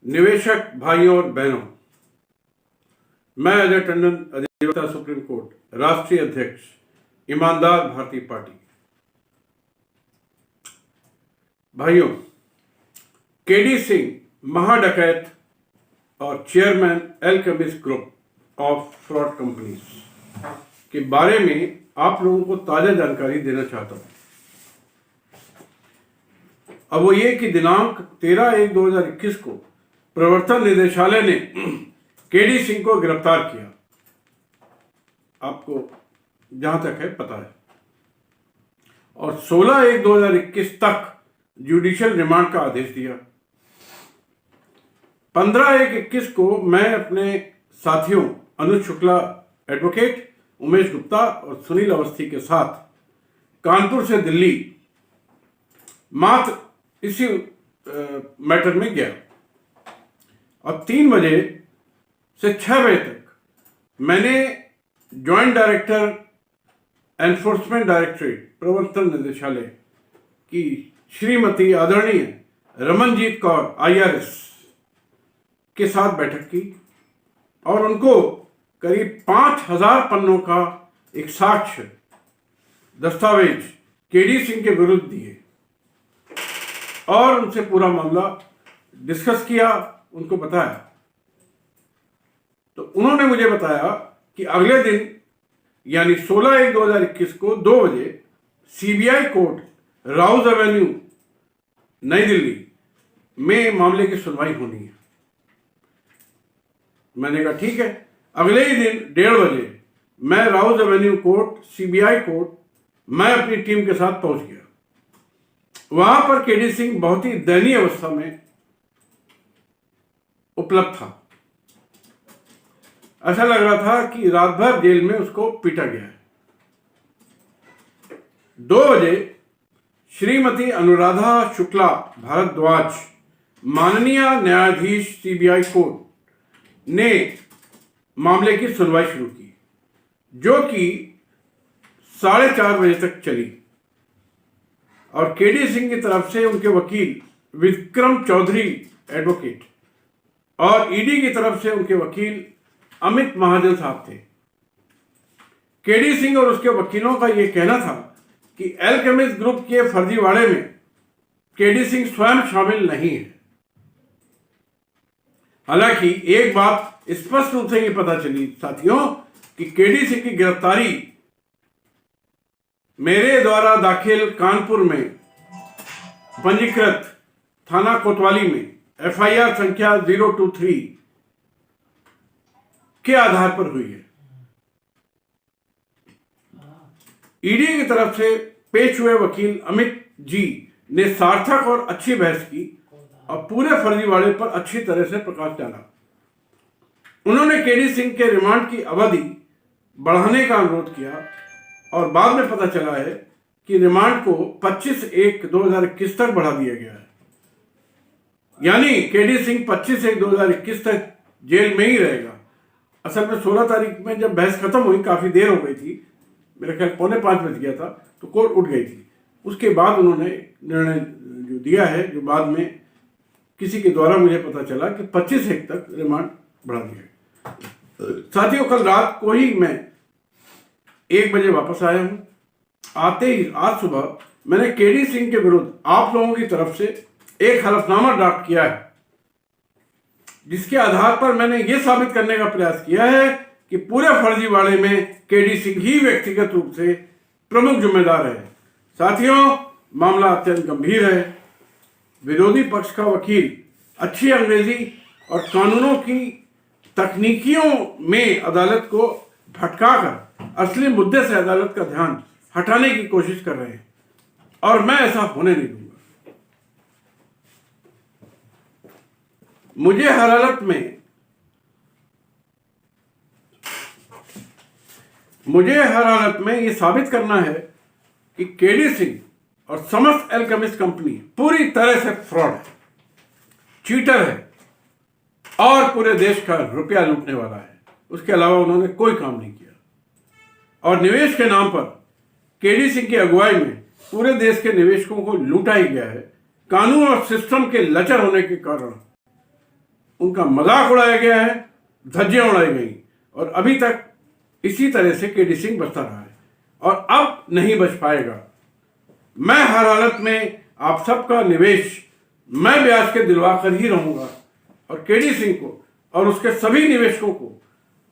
निवेशक भाइयों और बहनों, मैं अजय टंडन, अधिवक्ता सुप्रीम कोर्ट, राष्ट्रीय अध्यक्ष, ईमानदार भारतीय पार्टी। भाइयों, केडी सिंह महाडकैत और chairman alchemist group of fraud companies के बारे में आप लोगों को ताजा जानकारी देना चाहता हूं। अब वो ये कि दिनांक 13/1/2021 को प्रवर्तन निदेशालय ने केडी सिंह को गिरफ्तार किया। आपको जहां तक है पता है, और 16/1/2021 तक जुडिशियल रिमांड का आदेश दिया। 15/1/21 को मैं अपने साथियों अनुज शुक्ला एडवोकेट, उमेश गुप्ता और सुनील अवस्थी के साथ कानपुर से दिल्ली मात्र इसी मैटर में गया। अब 3 बजे से 6 बजे तक मैंने जॉइंट डायरेक्टर एनफोर्समेंट डायरेक्टरेट प्रवर्तन निदेशालय की श्रीमती आदरणीय रमनजीत कौर IRS के साथ बैठक की और उनको करीब 5000 पन्नों का एक साक्ष्य दस्तावेज केडी सिंह के विरुद्ध दिए और उनसे पूरा मामला डिस्कस किया, उनको बताया। तो उन्होंने मुझे बताया कि अगले दिन यानी 16/1/2021 को 2 बजे CBI कोर्ट राउज एवेन्यू नई दिल्ली में मामले की सुनवाई होनी है। मैंने कहा ठीक है। अगले ही दिन 1:30 बजे मैं Rouse Avenue court CBI court मैं अपनी टीम के साथ पहुंच गया। वहां पर केडी सिंह बहुत ही दयनीय अवस्था में उपलब्ध था। ऐसा लग रहा था कि रात भर जेल में उसको पीटा गया है। 2 बजे श्रीमती अनुराधा शुक्ला भारद्वाज, माननीय न्यायाधीश CBI कोर्ट ने मामले की सुनवाई शुरू की, जो कि 4:30 बजे तक चली। और केडी सिंह की तरफ से उनके वकील विक्रम चौधरी एडवोकेट और ED की तरफ से उनके वकील अमित महाजन साहब थे। केडी सिंह और उसके वकीलों का यह कहना था कि एल्केमिस्ट ग्रुप के फर्जीवाड़े में केडी सिंह स्वयं शामिल नहीं है। हालांकि एक बात स्पष्ट रूप से ये पता चली साथियों कि केडी सिंह की गिरफ्तारी मेरे द्वारा दाखिल कानपुर में पंजीकृत थाना कोतवाली में FIR संख्या 023 के आधार पर हुई है। ED की तरफ से पेश हुए वकील अमित जी ने सार्थक और अच्छी बहस की और पूरे फर्जीवाड़े पर अच्छी तरह से प्रकाश डाला। उन्होंने केडी सिंह के रिमांड की अवधि बढ़ाने का अनुरोध किया और बाद में पता चला है कि रिमांड को 25/1/2021 तक बढ़ा दिया गया है। यानी केडी सिंह 25/1/2021 तक जेल में ही रहेगा। असल में 16 तारीख में जब बहस खत्म हुई, काफी देर हो गई थी, मेरा ख्याल 4:45 बज गया था, तो कोर्ट उठ गई थी। उसके बाद उन्होंने निर्णय जो दिया है, जो बाद में किसी के द्वारा मुझे पता चला कि 25/1 तक रिमांड बढ़ा दिया। साथियों, कल रात को ही मैं 1 बजे वापस आया हूं। आते ही आज सुबह मैंने केडी सिंह के विरुद्ध आप लोगों की तरफ से एक हलफनामा ड्राफ्ट किया है, जिसके आधार पर मैंने यह साबित करने का प्रयास किया है कि पूरे फर्जीवाड़े में केडी सिंह ही व्यक्तिगत रूप से प्रमुख जिम्मेदार है। साथियों, मामला अत्यंत गंभीर है। विरोधी पक्ष का वकील अच्छी अंग्रेजी और कानूनों की तकनीकियों में अदालत को भटकाकर असली मुद्दे से अदालत का ध्यान हटाने की कोशिश कर रहे हैं और मैं ऐसा होने नहीं दूंगा। मुझे हर हालत में यह साबित करना है कि केडी सिंह और समस्त एल्केमिस्ट कंपनी पूरी तरह से फ्रॉड है, चीटर है और पूरे देश का रुपया लूटने वाला है। उसके अलावा उन्होंने कोई काम नहीं किया और निवेश के नाम पर केडी सिंह की अगुवाई में पूरे देश के निवेशकों को लूटा ही गया है। कानून और सिस्टम के लचर होने के कारण उनका मजाक उड़ाया गया है, धज्जियां उड़ाई गई और अभी तक इसी तरह से केडी सिंह बचता रहा है और अब नहीं बच पाएगा। मैं हर हालत में आप सबका निवेश मैं ब्याज के दिलवा कर ही रहूंगा और केडी सिंह को और उसके सभी निवेशकों को,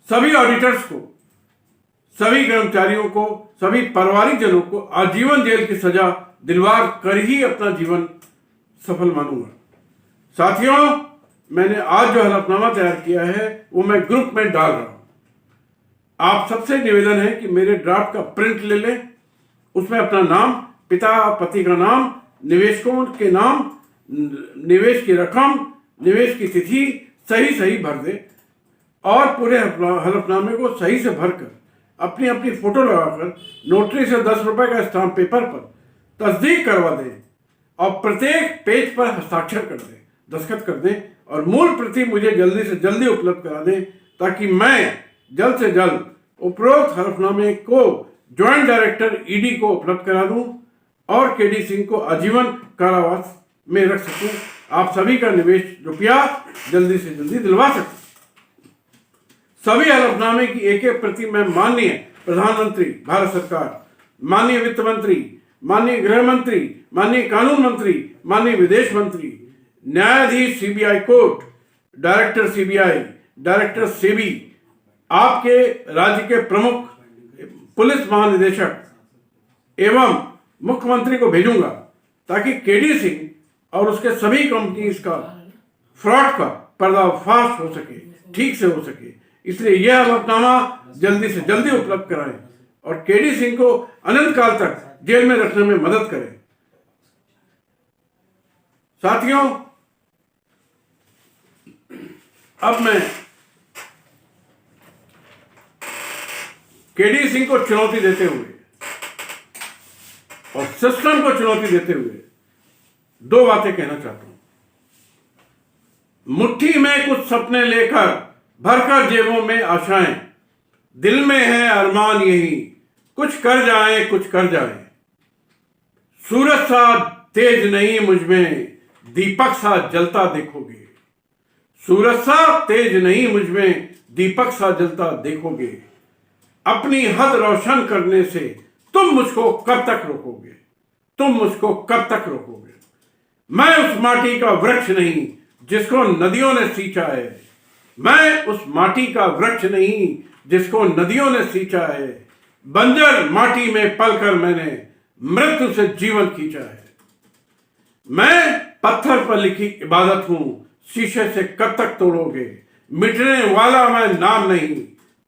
सभी ऑडिटर्स को, सभी कर्मचारियों को, सभी पारिवारिक जनों को आजीवन जेल की सजा दिलवा कर ही अपना जीवन सफल मानूंगा। साथियों, मैंने आज जो हलफनामा तैयार किया है वो मैं ग्रुप में डाल रहा हूं। आप सबसे निवेदन है कि मेरे ड्राफ्ट का प्रिंट ले लें, उसमें अपना नाम, पिता पति का नाम, निवेशकों के नाम, निवेश की रकम, निवेश की तिथि सही भर दें और पूरे हलफनामे को सही से भरकर अपनी अपनी फोटो लगाकर नोटरी से 10 रुपए का स्टाम्प पेपर पर तस्दीक करवा दें और प्रत्येक पेज पर हस्ताक्षर कर दें, दस्तखत कर दें और मूल प्रति मुझे जल्दी से जल्दी उपलब्ध करा दें ताकि मैं जल्द से जल्द उपरोक्त हलफनामे को ज्वाइंट डायरेक्टर ईडी को उपलब्ध करा दूं और केडी सिंह को आजीवन कारावास में रख सकूं। आप सभी का निवेश रुपया जल्दी से जल्दी दिलवा सकूं। सभी हलफनामे की एक एक प्रति मैं माननीय प्रधानमंत्री भारत सरकार, माननीय वित्त मंत्री, माननीय गृह मंत्री, माननीय कानून मंत्री, माननीय विदेश मंत्री, न्यायाधीश CBI court, director CBI, director SEBI, आपके राज्य के प्रमुख पुलिस महानिदेशक एवं मुख्यमंत्री को भेजूंगा ताकि केडी सिंह और उसके सभी कंपनीज का फ्रॉड का पर्दाफाश हो सके, ठीक से हो सके। इसलिए यह हलफनामा जल्दी से जल्दी उपलब्ध कराएं और केडी सिंह को अनंत काल तक जेल में रखने में मदद करें। साथियों, अब मैं केडी सिंह को चुनौती देते हुए और सिस्टम को चुनौती देते हुए दो बातें कहना चाहता हूं। मुट्ठी में कुछ सपने लेकर भरकर जेबों में आशाएं, दिल में है अरमान यही, कुछ कर जाएं, कुछ कर जाएं। सूरज सा तेज नहीं मुझ में, दीपक सा जलता देखोगे। सूरज सा तेज नहीं मुझ में, दीपक सा जलता देखोगे। अपनी हद रोशन करने से तुम मुझको कब तक रोकोगे, तुम मुझको कब तक रोकोगे। मैं उस माटी का वृक्ष नहीं जिसको नदियों ने सींचा है, मैं उस माटी का वृक्ष नहीं जिसको नदियों ने सींचा है। बंजर माटी में पलकर मैंने मृत्यु से जीवन खींचा है। मैं पत्थर पर लिखी इबादत हूं, शीशे से कब तक तोड़ोगे। मिटने वाला मैं नाम नहीं,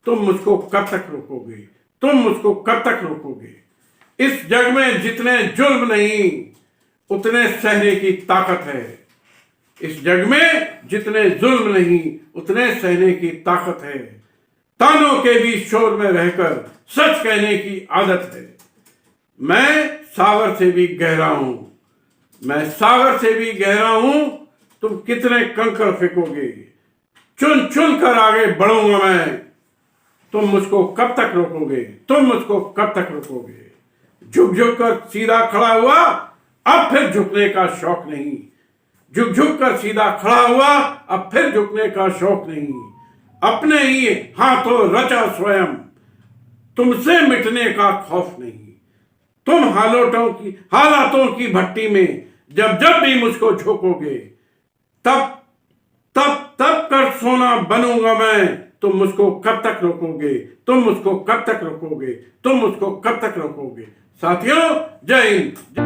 तुम मुझको कब तक रोकोगे, तुम मुझको कब तक रोकोगे। इस जग में जितने जुल्म नहीं उतने सहने की ताकत है। इस जग में जितने जुल्म नहीं उतने सहने की ताकत है। तानों के भी शोर में रहकर सच कहने की आदत है। मैं सागर से भी गहरा हूं, मैं सागर से भी गहरा हूं। तुम कितने कंकड़ फेंकोगे, चुन चुन कर आगे बढ़ूंगा मैं। तुम मुझको कब तक रोकोगे, तुम मुझको कब तक रोकोगे। झुक झुक कर सीधा खड़ा हुआ, अब फिर झुकने का शौक नहीं। झुक झुक कर सीधा खड़ा हुआ, अब फिर झुकने का शौक नहीं। अपने ही हाथों रचा स्वयं, तुमसे मिटने का खौफ नहीं। तुम हालातों की भट्टी में जब जब भी मुझको झोंकोगे, तब तब तब कर सोना बनूंगा मैं। तुम मुझको कब तक रोकोगे, तुम मुझको कब तक रोकोगे, तुम मुझको कब तक रोकोगे। साथियों, जय हिंद।